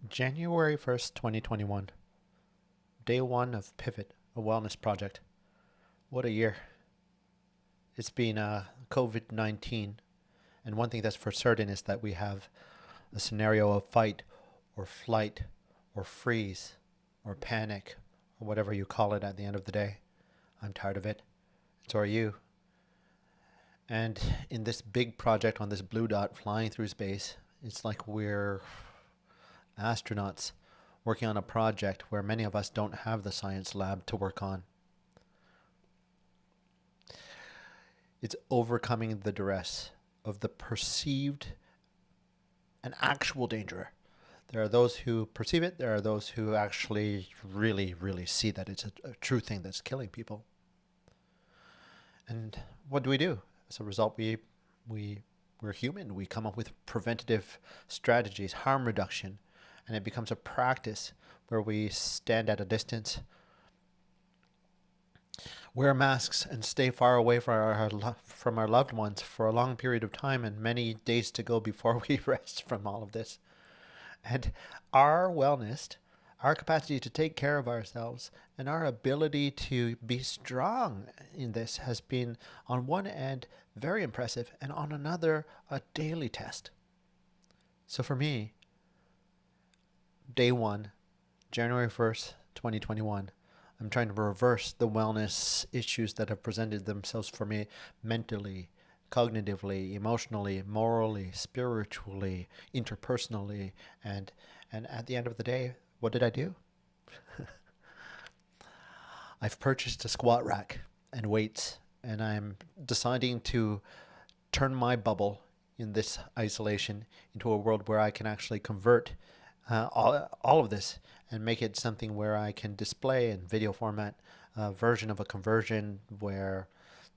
January 1st, 2021. Day one of Pivot, a wellness project. What a year. It's been COVID 19. And one thing that's for certain is that we have a scenario of fight or flight or freeze or panic or whatever you call it at the end of the day. I'm tired of it. So are you. And in this big project on this blue dot flying through space, it's like we're astronauts working on a project where many of us don't have the science lab to work on. It's overcoming the duress of the perceived and actual danger. There are those who perceive it, there are those who actually really see that it's a true thing that's killing people. And what do? As a result, we're human. We come up with preventative strategies, harm reduction, and it becomes a practice where we stand at a distance, wear masks, and stay far away from our loved ones for a long period of time and many days to go before we rest from all of this. And our wellness, our capacity to take care of ourselves, and our ability to be strong in this has been, on one end, very impressive, and on another, a daily test. So for me, day one, January 1st, 2021, I'm trying to reverse the wellness issues that have presented themselves for me mentally, cognitively, emotionally, morally, spiritually, interpersonally, and at the end of the day, what did I do? I've purchased a squat rack and weights, and I'm deciding to turn my bubble in this isolation into a world where I can actually convert all of this and make it something where I can display in video format a version of a conversion where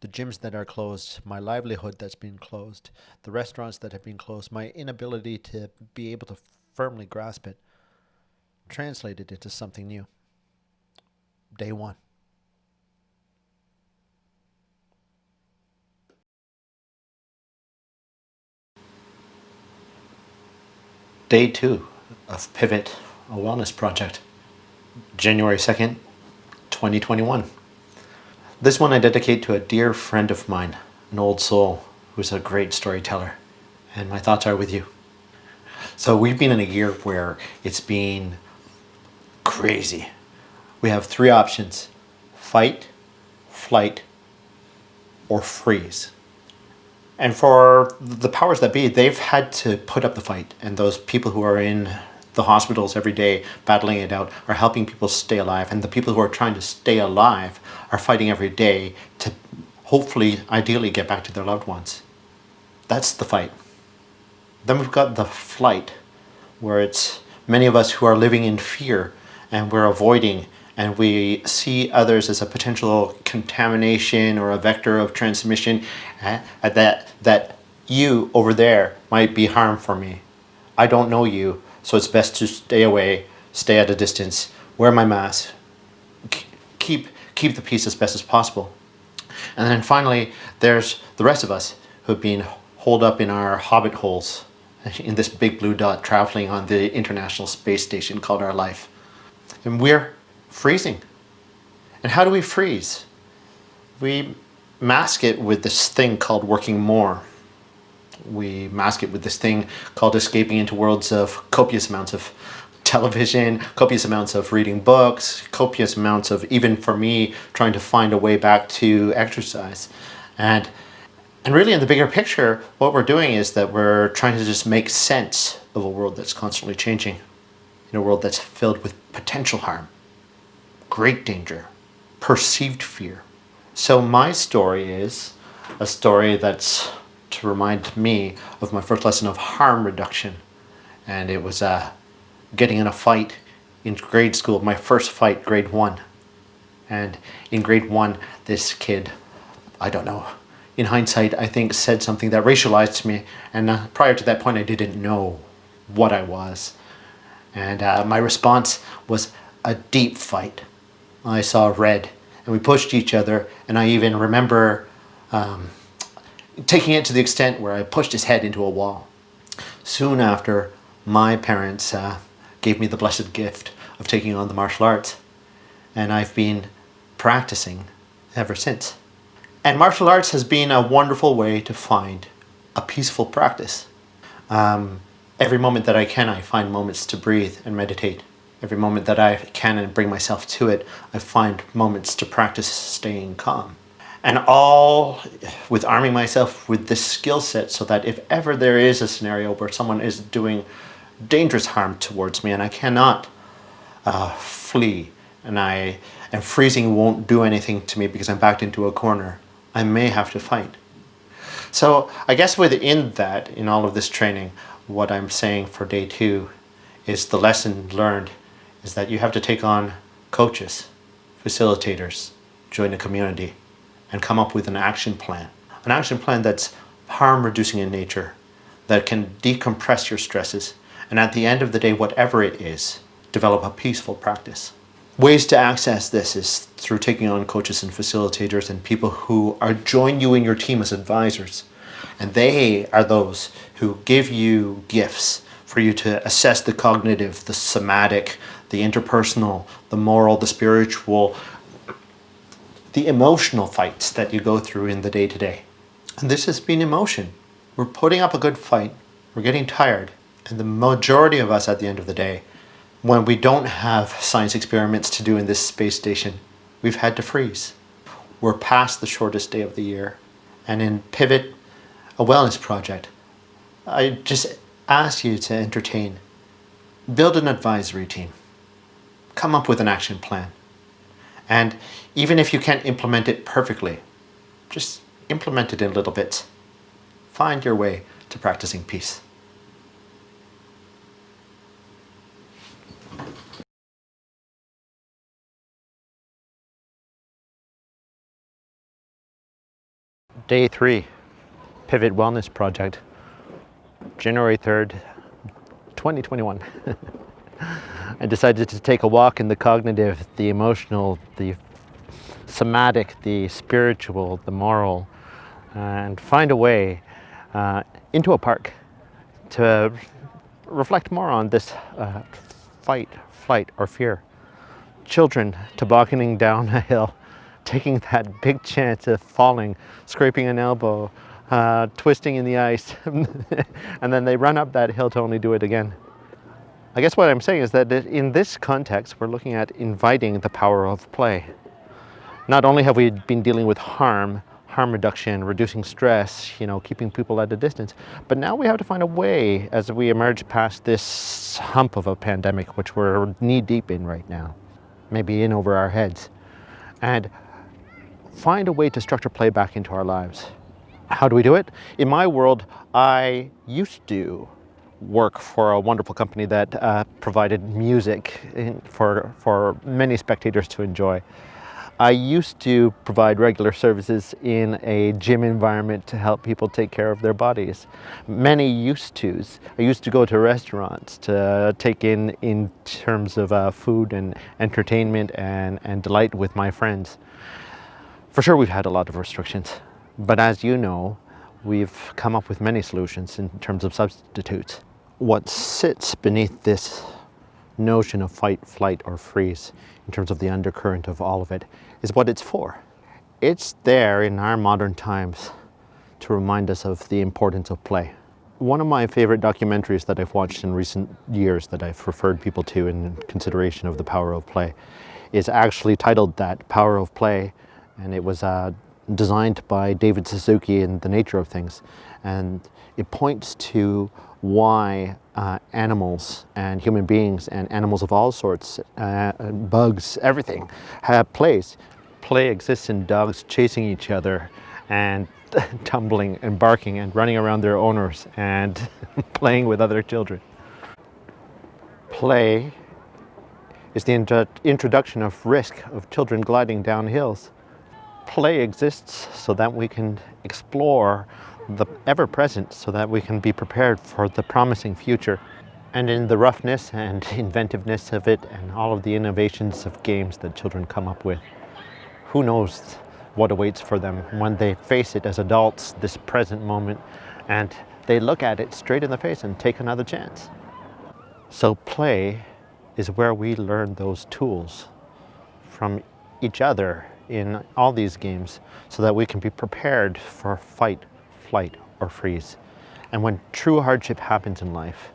the gyms that are closed, my livelihood that's been closed, the restaurants that have been closed, my inability to be able to firmly grasp it, translated into something new. Day one. Day two of Pivot, a wellness project. January 2nd, 2021. This one I dedicate to a dear friend of mine, an old soul who's a great storyteller. And my thoughts are with you. So we've been in a year where it's been crazy. We have three options: fight, flight, or freeze. And for the powers that be, they've had to put up the fight. And those people who are in the hospitals every day battling it out are helping people stay alive. And the people who are trying to stay alive are fighting every day to hopefully, ideally, get back to their loved ones. That's the fight. Then we've got the flight, where it's many of us who are living in fear and we're avoiding, and we see others as a potential contamination or a vector of transmission, that you over there might be harm for me. I don't know you, so it's best to stay away, stay at a distance, wear my mask, keep the peace as best as possible. And then finally, there's the rest of us who've been holed up in our hobbit holes in this big blue dot traveling on the International Space Station called our life. And we're freezing. And how do we freeze? We mask it with this thing called working more. We mask it with this thing called escaping into worlds of copious amounts of television, copious amounts of reading books, copious amounts of, even for me, trying to find a way back to exercise. And really, in the bigger picture, what we're doing is that we're trying to just make sense of a world that's constantly changing, in a world that's filled with potential harm, great danger, perceived fear. So my story is a story that's to remind me of my first lesson of harm reduction. And it was getting in a fight in grade school, my first fight, grade one. And in grade one, this kid, I don't know, in hindsight, I think said something that racialized me. And prior to that point, I didn't know what I was. And my response was a deep fight. I saw red, and we pushed each other. And I even remember taking it to the extent where I pushed his head into a wall. Soon after, my parents gave me the blessed gift of taking on the martial arts. And I've been practicing ever since. And martial arts has been a wonderful way to find a peaceful practice. Every moment that I can, I find moments to breathe and meditate. Every moment that I can and bring myself to it, I find moments to practice staying calm. And all with arming myself with this skill set so that if ever there is a scenario where someone is doing dangerous harm towards me and I cannot flee and freezing won't do anything to me because I'm backed into a corner, I may have to fight. So I guess within that, in all of this training, what I'm saying for day 2 is the lesson learned is that you have to take on coaches, facilitators, join a community, and come up with an action plan. An action plan that's harm reducing in nature, that can decompress your stresses, and at the end of the day, whatever it is, develop a peaceful practice. Ways to access this is through taking on coaches and facilitators and people who are join you in your team as advisors. And they are those who give you gifts for you to assess the cognitive, the somatic, the interpersonal, the moral, the spiritual, the emotional fights that you go through in the day-to-day. And this has been emotion. We're putting up a good fight, we're getting tired, and the majority of us at the end of the day, when we don't have science experiments to do in this space station, we've had to freeze. We're past the shortest day of the year. And in Pivot, a wellness project, I just ask you to entertain. Build an advisory team. Come up with an action plan. And even if you can't implement it perfectly, just implement it in little bits. Find your way to practicing peace. Day 3, Pivot Wellness Project, January 3rd, 2021. I decided to take a walk in the cognitive, the emotional, the somatic, the spiritual, the moral, and find a way into a park to reflect more on this fight, flight, or fear. Children tobogganing down a hill, taking that big chance of falling, scraping an elbow, twisting in the ice, and then they run up that hill to only do it again. I guess what I'm saying is that in this context, we're looking at inviting the power of play. Not only have we been dealing with harm reduction, reducing stress, keeping people at a distance, but now we have to find a way as we emerge past this hump of a pandemic, which we're knee deep in right now, maybe in over our heads, and find a way to structure play back into our lives. How do we do it? In my world, I used to work for a wonderful company that provided music for many spectators to enjoy. I used to provide regular services in a gym environment to help people take care of their bodies. Many used tos. I used to go to restaurants to take in terms of food and entertainment and delight with my friends. For sure, we've had a lot of restrictions, but as you know, we've come up with many solutions in terms of substitutes. What sits beneath this notion of fight, flight, or freeze, in terms of the undercurrent of all of it, is what it's for. It's there in our modern times to remind us of the importance of play. One of my favorite documentaries that I've watched in recent years that I've referred people to in consideration of the power of play is actually titled that, Power of Play, and it was designed by David Suzuki in The Nature of Things. And it points to why animals and human beings and animals of all sorts, bugs, everything, have plays. Play exists in dogs chasing each other and tumbling and barking and running around their owners and playing with other children. Play is the introduction of risk of children gliding down hills. Play exists so that we can explore the ever-present, so that we can be prepared for the promising future. And in the roughness and inventiveness of it and all of the innovations of games that children come up with, who knows what awaits for them when they face it as adults, this present moment, and they look at it straight in the face and take another chance. So play is where we learn those tools from each other in all these games so that we can be prepared for fight, flight, or freeze. And when true hardship happens in life,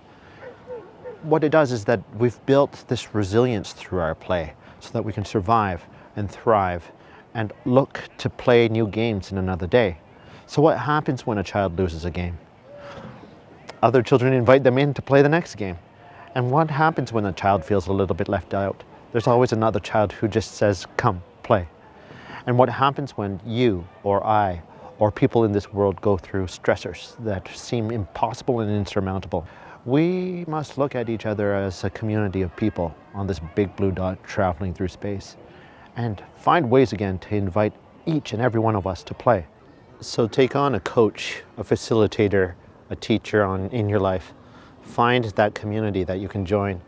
what it does is that we've built this resilience through our play so that we can survive and thrive and look to play new games in another day. So what happens when a child loses a game? Other children invite them in to play the next game. And what happens when a child feels a little bit left out? There's always another child who just says, come, play. And what happens when you or I or people in this world go through stressors that seem impossible and insurmountable? We must look at each other as a community of people on this big blue dot traveling through space and find ways again to invite each and every one of us to play. So take on a coach, a facilitator, a teacher in your life. Find that community that you can join,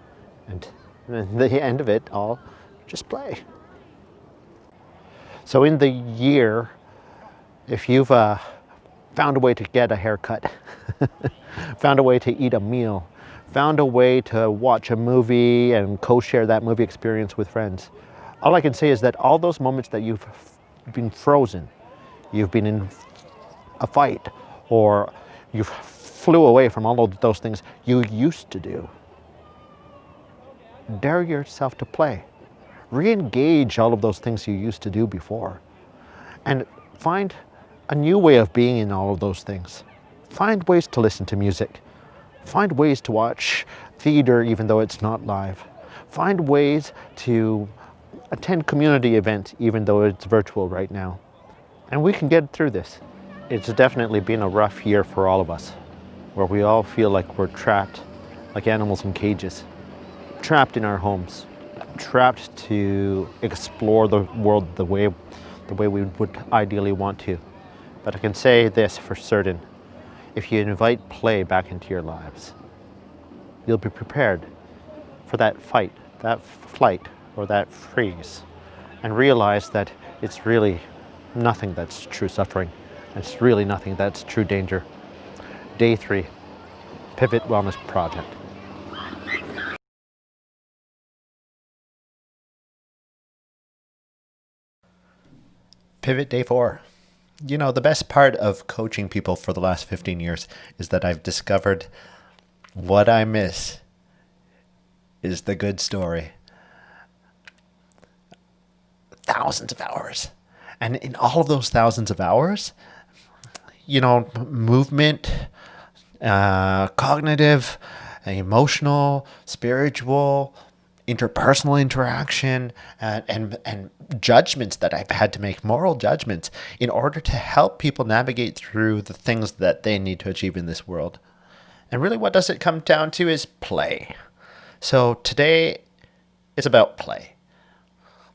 and at the end of it all, just play. So in the year, if you've found a way to get a haircut, found a way to eat a meal, found a way to watch a movie and co-share that movie experience with friends, all I can say is that all those moments that you've been frozen, you've been in a fight, or you've flew away from all of those things you used to do, dare yourself to play. Re-engage all of those things you used to do before, and find a new way of being in all of those things. Find ways to listen to music. Find ways to watch theater even though it's not live. Find ways to attend community events even though it's virtual right now. And we can get through this. It's definitely been a rough year for all of us, where we all feel like we're trapped, like animals in cages, trapped in our homes, trapped to explore the world the way we would ideally want to. But I can say this for certain: if you invite play back into your lives, you'll be prepared for that fight, that flight, or that freeze, and realize that it's really nothing that's true suffering. It's really nothing that's true danger. Day 3, Pivot Wellness Project. Pivot Day 4. You know, the best part of coaching people for the last 15 years is that I've discovered what I miss is the good story. Thousands of hours. And in all of those thousands of hours, you know, movement, cognitive, emotional, spiritual, interpersonal interaction, and judgments that I've had to make, moral judgments, in order to help people navigate through the things that they need to achieve in this world. And really what does it come down to is play. So today is about play.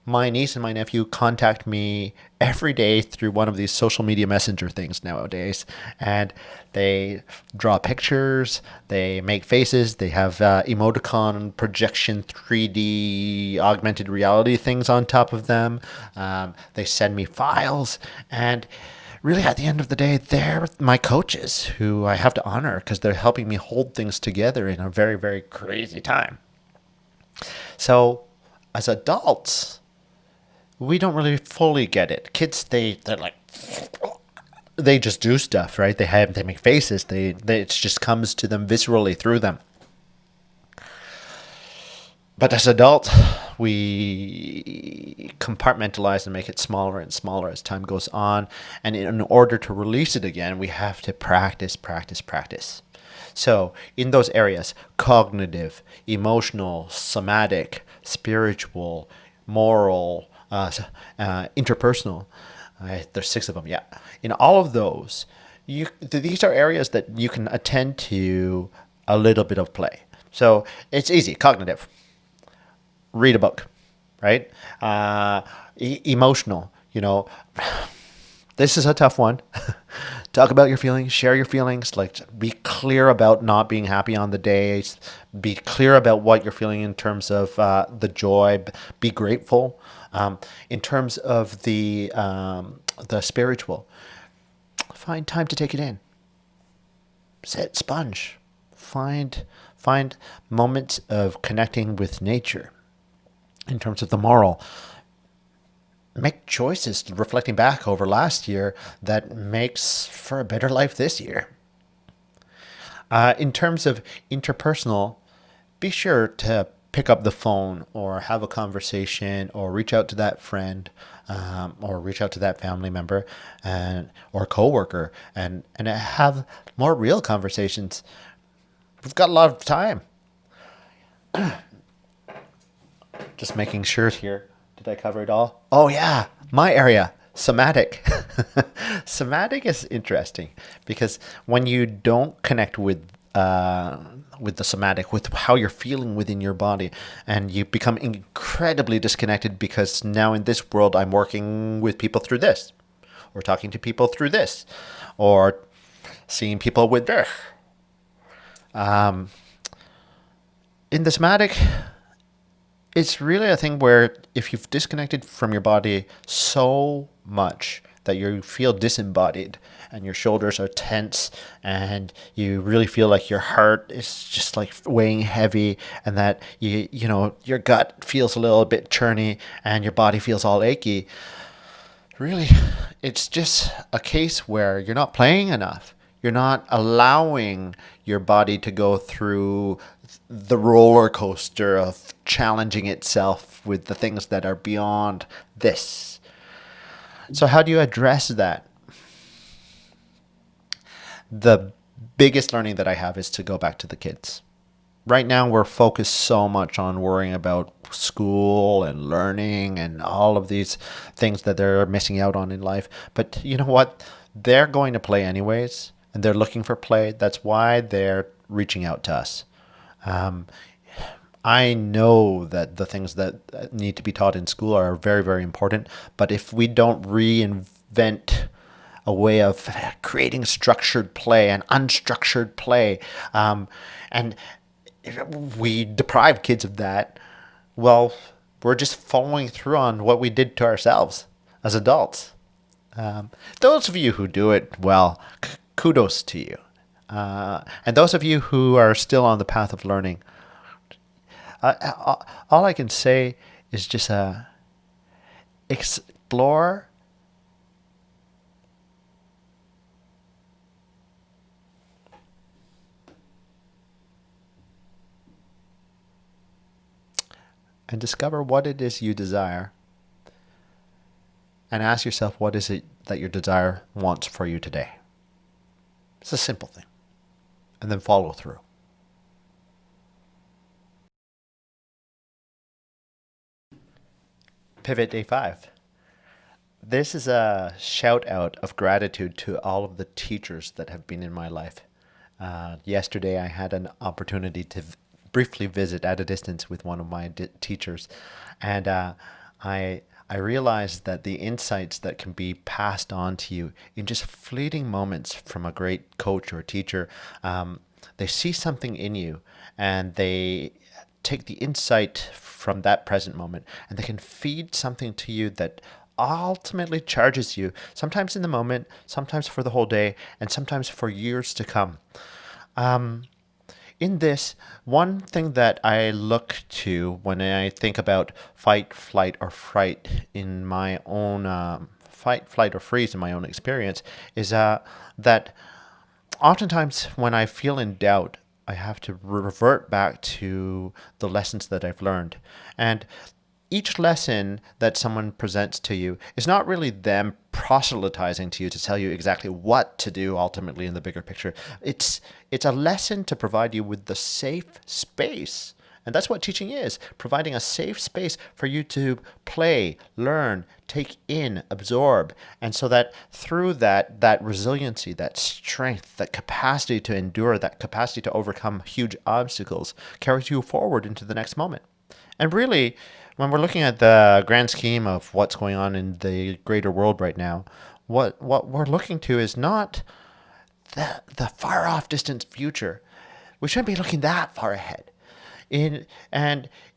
My niece and my nephew contact me every day through one of these social media messenger things nowadays. And they draw pictures, they make faces, they have emoticon projection 3D augmented reality things on top of them. They send me files. And really at the end of the day, they're my coaches who I have to honor because they're helping me hold things together in a very, very crazy time. So as adults, we don't really fully get it. Kids, they're like, they just do stuff, right? They make faces. It just comes to them viscerally through them. But as adults, we compartmentalize and make it smaller and smaller as time goes on. And in order to release it again, we have to practice. So in those areas, cognitive, emotional, somatic, spiritual, moral, interpersonal, there's 6 of them, yeah. In all of those, these are areas that you can attend to a little bit of play. So it's easy. Cognitive, read a book, right? Emotional, you know, this is a tough one. Talk about your feelings, share your feelings, like be clear about not being happy on the days, be clear about what you're feeling in terms of the joy, be grateful. In terms of the spiritual, find time to take it in. Sit, sponge. Find Find moments of connecting with nature in terms of the moral. Make choices reflecting back over last year that makes for a better life this year. In terms of interpersonal, be sure to pick up the phone or have a conversation or reach out to that friend or reach out to that family member or coworker and have more real conversations. We've got a lot of time. Just making sure here. Did I cover it all? Oh, yeah. My area, somatic. Somatic is interesting because when you don't connect with the somatic, with how you're feeling within your body, and you become incredibly disconnected because now in this world I'm working with people through this, or talking to people through this, or seeing people with this. In the somatic, it's really a thing where if you've disconnected from your body so much that you feel disembodied and your shoulders are tense and you really feel like your heart is just like weighing heavy, and that you know your gut feels a little bit churny and your body feels all achy, really it's just a case where you're not playing enough. You're not allowing your body to go through the roller coaster of challenging itself with the things that are beyond this. So, how do you address that? The biggest learning that I have is to go back to the kids. Right now, we're focused so much on worrying about school and learning and all of these things that they're missing out on in life. But you know what? They're going to play anyways, and they're looking for play. That's why they're reaching out to us. Um, I know that the things that need to be taught in school are very, very important. But if we don't reinvent a way of creating structured play and unstructured play, and we deprive kids of that, well, we're just following through on what we did to ourselves as adults. Those of you who do it well, kudos to you. And those of you who are still on the path of learning, all I can say is just explore and discover what it is you desire, and ask yourself what is it that your desire wants for you today. It's a simple thing. And then follow through. Pivot Day 5. This is a shout out of gratitude to all of the teachers that have been in my life. Yesterday, I had an opportunity to briefly visit at a distance with one of my teachers, and I realized that the insights that can be passed on to you in just fleeting moments from a great coach or teacher, they see something in you, and they take the insight from that present moment, and they can feed something to you that ultimately charges you, sometimes in the moment, sometimes for the whole day, and sometimes for years to come. In this, one thing that I look to when I think about fight, flight, or fright in my own fight, flight, or freeze in my own experience is that oftentimes when I feel in doubt, I have to revert back to the lessons that I've learned. And each lesson that someone presents to you is not really them proselytizing to you to tell you exactly what to do ultimately in the bigger picture. It's a lesson to provide you with the safe space. And that's what teaching is, providing a safe space for you to play, learn, take in, absorb. And so that through that resiliency, that strength, that capacity to endure, that capacity to overcome huge obstacles carries you forward into the next moment. And really, when we're looking at the grand scheme of what's going on in the greater world right now, what we're looking to is not the far off distant future. We shouldn't be looking that far ahead. In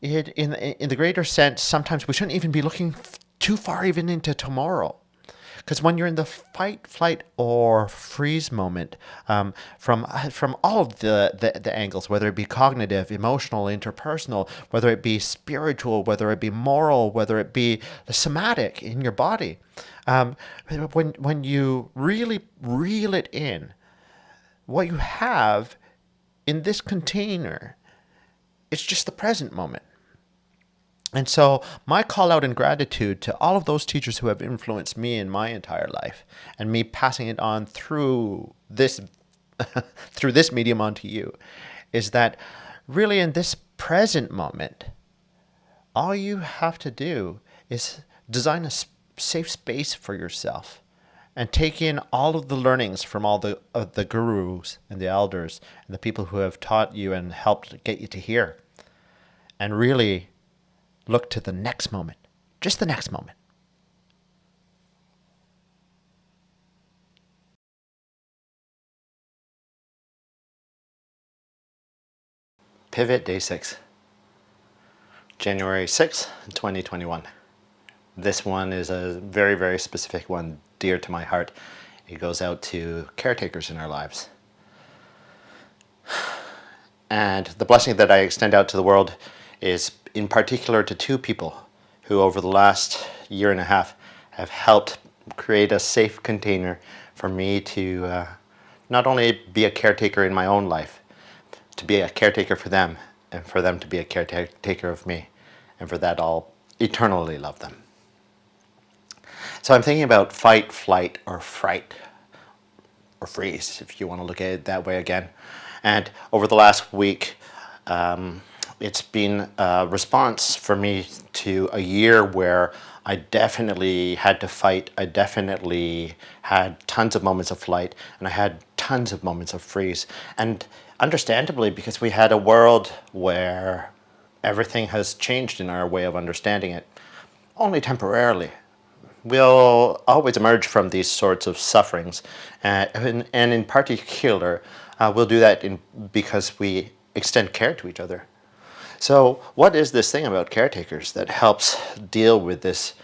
the greater sense, sometimes we shouldn't even be looking too far even into tomorrow. Because when you're in the fight, flight, or freeze moment, from all of the angles, whether it be cognitive, emotional, interpersonal, whether it be spiritual, whether it be moral, whether it be somatic in your body, when you really reel it in, what you have in this container, it's just the present moment. And so, my call out in gratitude to all of those teachers who have influenced me in my entire life, and me passing it on through this through this medium onto you, is that really in this present moment, all you have to do is design a safe space for yourself and take in all of the learnings from all the gurus and the elders and the people who have taught you and helped get you to here, and really look to the next moment, just the next moment. Pivot Day 6, January 6th, 2021. This one is a very, very specific one, dear to my heart. It goes out to caretakers in our lives. And the blessing that I extend out to the world is in particular to two people who over the last year and a half have helped create a safe container for me to not only be a caretaker in my own life, to be a caretaker for them, and for them to be a caretaker of me, and for that I'll eternally love them. So I'm thinking about fight, flight, or fright, or freeze, if you want to look at it that way again. And over the last week, it's been a response for me to a year where I definitely had to fight. I definitely had tons of moments of flight, and I had tons of moments of freeze. And understandably, because we had a world where everything has changed in our way of understanding it, only temporarily. We'll always emerge from these sorts of sufferings, and in particular, we'll do that because we extend care to each other. So, what is this thing about caretakers that helps deal with this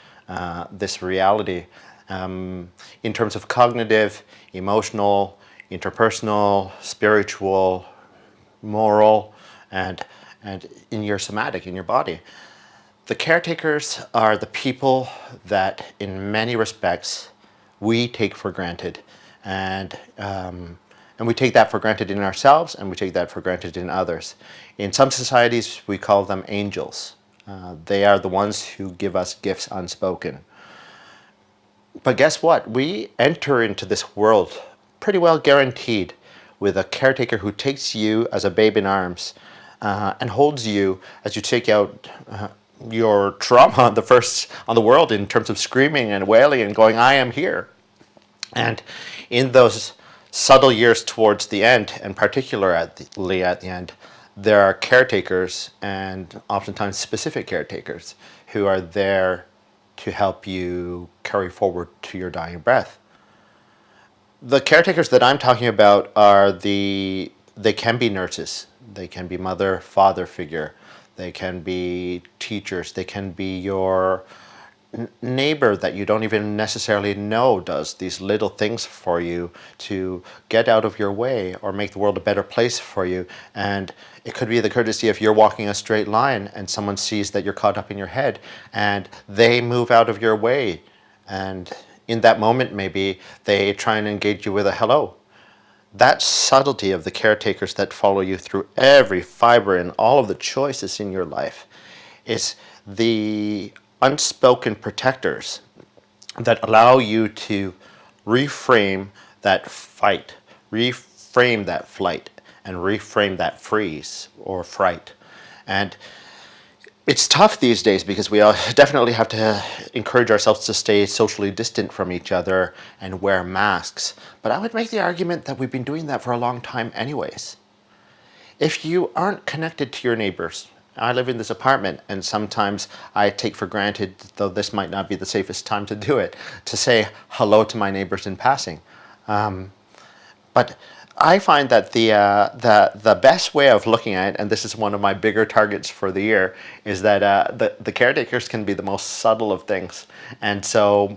reality in terms of cognitive, emotional, interpersonal, spiritual, moral, and in your somatic, in your body? The caretakers are the people that, in many respects, we take for granted, and we take that for granted in ourselves, and we take that for granted in others. In some societies, we call them angels. They are the ones who give us gifts unspoken. But guess what? We enter into this world pretty well guaranteed with a caretaker who takes you as a babe in arms and holds you as you take out your trauma on the world in terms of screaming and wailing and going, I am here. And in those subtle years towards the end, and particularly at the end, there are caretakers, and oftentimes specific caretakers, who are there to help you carry forward to your dying breath. The caretakers that I'm talking about they can be nurses, they can be mother, father figure, they can be teachers, they can be your neighbor that you don't even necessarily know does these little things for you to get out of your way or make the world a better place for you. And it could be the courtesy if you're walking a straight line and someone sees that you're caught up in your head and they move out of your way. And in that moment, maybe they try and engage you with a hello. That subtlety of the caretakers that follow you through every fiber and all of the choices in your life is the unspoken protectors that allow you to reframe that fight, reframe that flight, and reframe that freeze or fright. And it's tough these days because we definitely have to encourage ourselves to stay socially distant from each other and wear masks. But I would make the argument that we've been doing that for a long time anyways. If you aren't connected to your neighbors, I live in this apartment and sometimes I take for granted, though this might not be the safest time to do it, to say hello to my neighbors in passing. But I find that the best way of looking at it, and this is one of my bigger targets for the year, is that the caretakers can be the most subtle of things. And so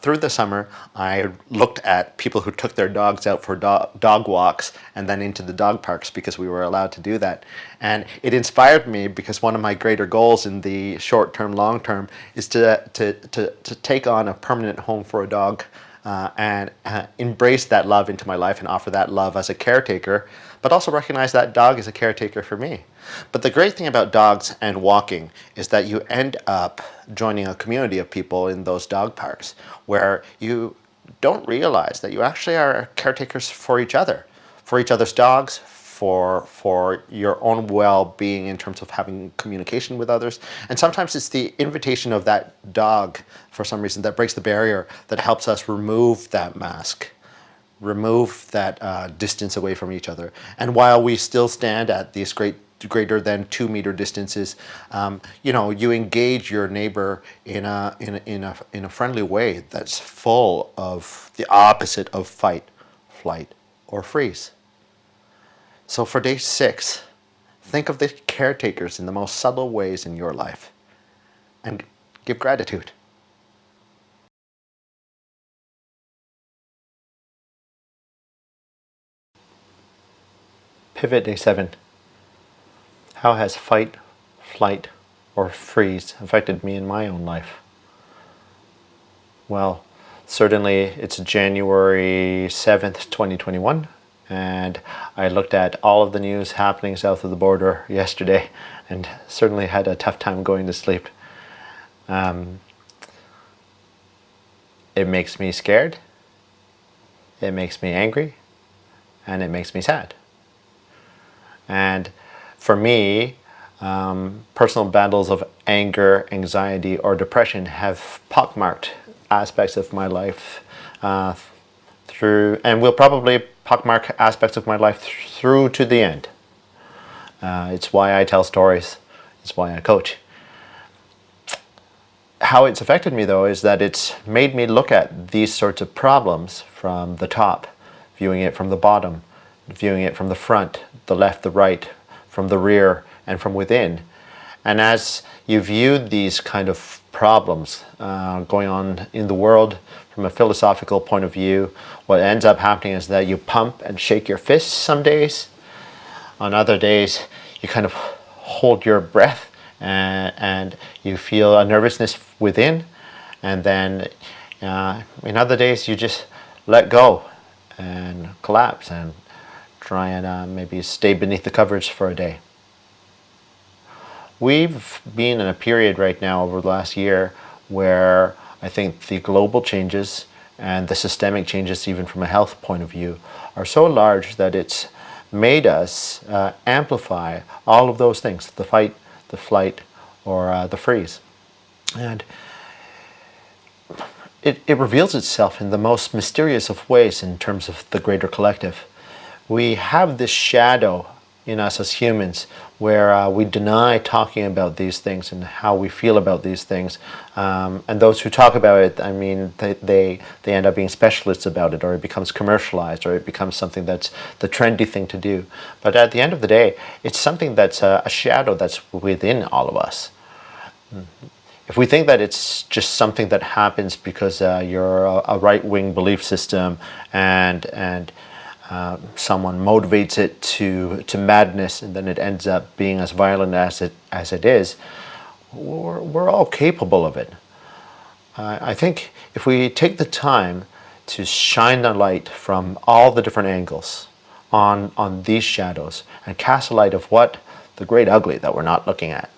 through the summer, I looked at people who took their dogs out for dog walks and then into the dog parks because we were allowed to do that. And it inspired me because one of my greater goals in the short term, long term is to take on a permanent home for a dog, and embrace that love into my life and offer that love as a caretaker, but also recognize that dog is a caretaker for me. But the great thing about dogs and walking is that you end up joining a community of people in those dog parks where you don't realize that you actually are caretakers for each other's dogs, for your own well-being in terms of having communication with others. And sometimes it's the invitation of that dog for some reason that breaks the barrier, that helps us remove that mask, remove that distance away from each other. And while we still stand at these greater than 2 meter distances, you engage your neighbor in a friendly way that's full of the opposite of fight, flight, or freeze. So for day 6, think of the caretakers in the most subtle ways in your life and give gratitude. Pivot day 7. How has fight, flight, or freeze affected me in my own life? Well, certainly it's January 7th, 2021. And I looked at all of the news happening south of the border yesterday and certainly had a tough time going to sleep. It makes me scared, it makes me angry, and it makes me sad. And for me, personal battles of anger, anxiety, or depression have pockmarked aspects of my life and will probably pockmark aspects of my life through to the end. It's why I tell stories. It's why I coach. How it's affected me, though, is that it's made me look at these sorts of problems from the top, viewing it from the bottom, viewing it from the front, the left, the right, from the rear, and from within. And as you view these kind of problems going on in the world from a philosophical point of view, what ends up happening is that you pump and shake your fists some days. On other days, you kind of hold your breath and you feel a nervousness within. And then in other days, you just let go and collapse and try and maybe stay beneath the covers for a day. We've been in a period right now over the last year where I think the global changes and the systemic changes, even from a health point of view, are so large that it's made us amplify all of those things, the fight, the flight, or the freeze. And it reveals itself in the most mysterious of ways in terms of the greater collective. We have this shadow in us as humans where we deny talking about these things and how we feel about these things. And those who talk about it, I mean, they end up being specialists about it, or it becomes commercialized, or it becomes something that's the trendy thing to do. But at the end of the day, it's something that's a shadow that's within all of us. If we think that it's just something that happens because you're a right-wing belief system and someone motivates it to madness, and then it ends up being as violent as it is, we're all capable of it. I think if we take the time to shine the light from all the different angles on these shadows and cast a light of what the great ugly that we're not looking at,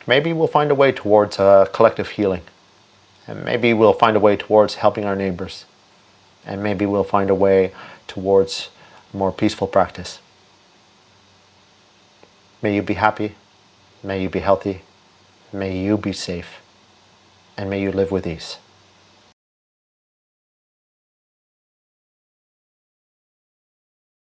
maybe we'll find a way towards collective healing, and maybe we'll find a way towards helping our neighbors. And maybe we'll find a way towards more peaceful practice. May you be happy, may you be healthy, may you be safe, and may you live with ease.